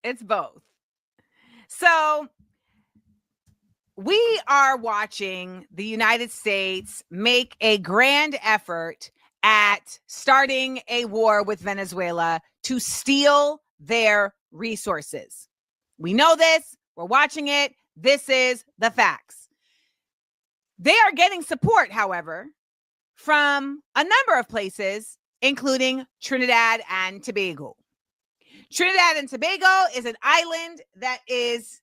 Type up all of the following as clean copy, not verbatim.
It's both. So we are watching the United States make a grand effort at starting a war with Venezuela to steal their resources. We know this. We're watching it. This is the facts. They are getting support, however, from a number of places, including Trinidad and Tobago. Trinidad and Tobago is an island that is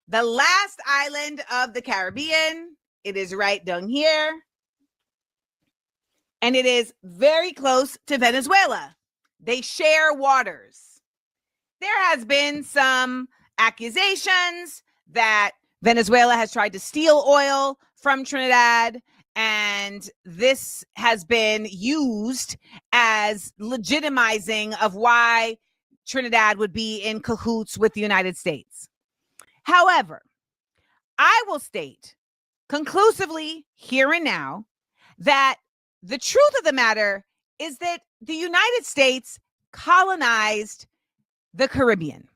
the last island of the Caribbean. It is right down here. And it is very close to Venezuela. They share waters. There has been some accusations that Venezuela has tried to steal oil from Trinidad, and this has been used as legitimizing of why Trinidad would be in cahoots with the United States. However, I will state conclusively here and now that the truth of the matter is that the United States colonized the Caribbean.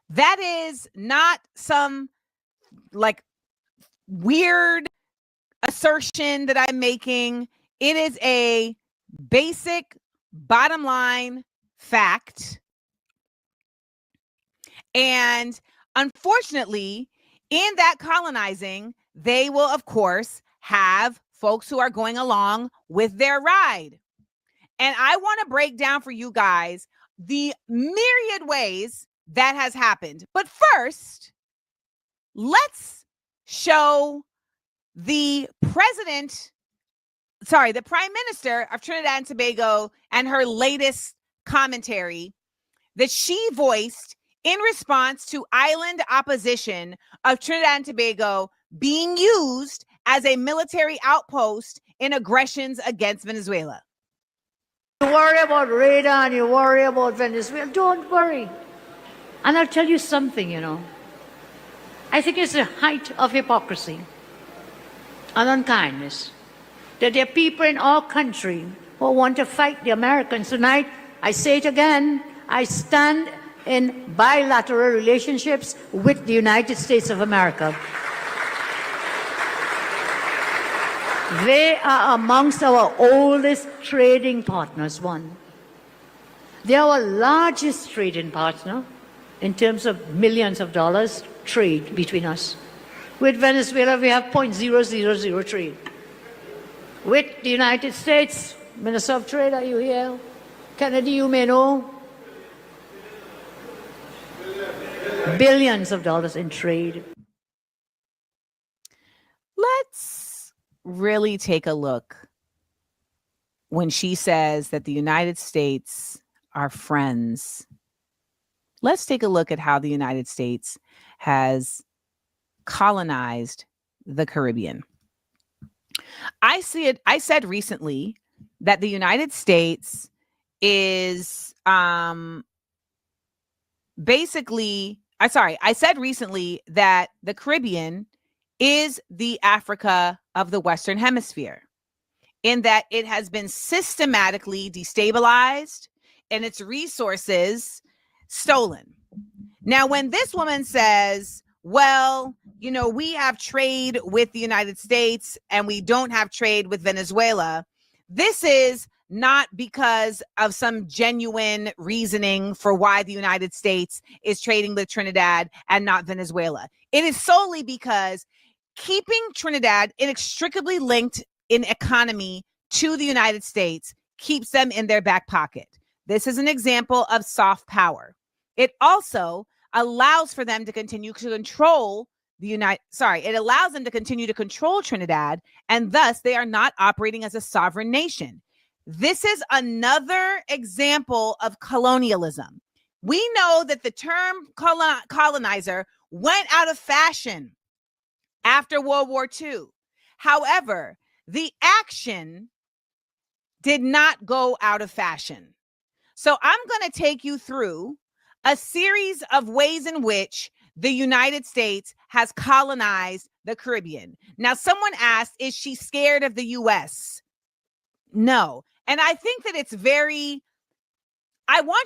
That is not some like weird assertion that I'm making. It is a basic bottom line fact. And unfortunately, in that colonizing, they will, of course, have folks who are going along with their ride. And I want to break down for you guys the myriad ways that has happened. But first, let's show the Prime Minister of Trinidad and Tobago and her latest commentary that she voiced in response to island opposition of Trinidad and Tobago being used as a military outpost in aggressions against Venezuela. You worry about radar and you worry about Venezuela. Don't worry. And I'll tell you something, I think it's the height of hypocrisy and unkindness that there are people in our country who want to fight the Americans. Tonight, I say it again, I stand in bilateral relationships with the United States of America. They are amongst our oldest trading partners, one. They are our largest trading partner in terms of millions of dollars trade between us. With Venezuela, we have 0.000 trade. With the United States, Minister of Trade, are you here? Kennedy, you may know. Billions of dollars in trade. Let's really take a look when she says that the United States are friends. Let's take a look at how the United States has colonized the Caribbean. I said recently that the United States is I said recently that the Caribbean is the Africa of the Western Hemisphere, in that it has been systematically destabilized and its resources stolen. Now, when this woman says, well, we have trade with the United States and we don't have trade with Venezuela, this is not because of some genuine reasoning for why the United States is trading with Trinidad and not Venezuela. It is solely because keeping Trinidad inextricably linked in economy to the United States keeps them in their back pocket. This is an example of soft power. It also allows for them to continue to control it allows them to continue to control Trinidad, and thus they are not operating as a sovereign nation. This is another example of colonialism. We know that the term colonizer went out of fashion after World War II. However, the action did not go out of fashion. So I'm going to take you through a series of ways in which the United States has colonized the Caribbean. Now, someone asked, is she scared of the U.S.? No. And I think that I want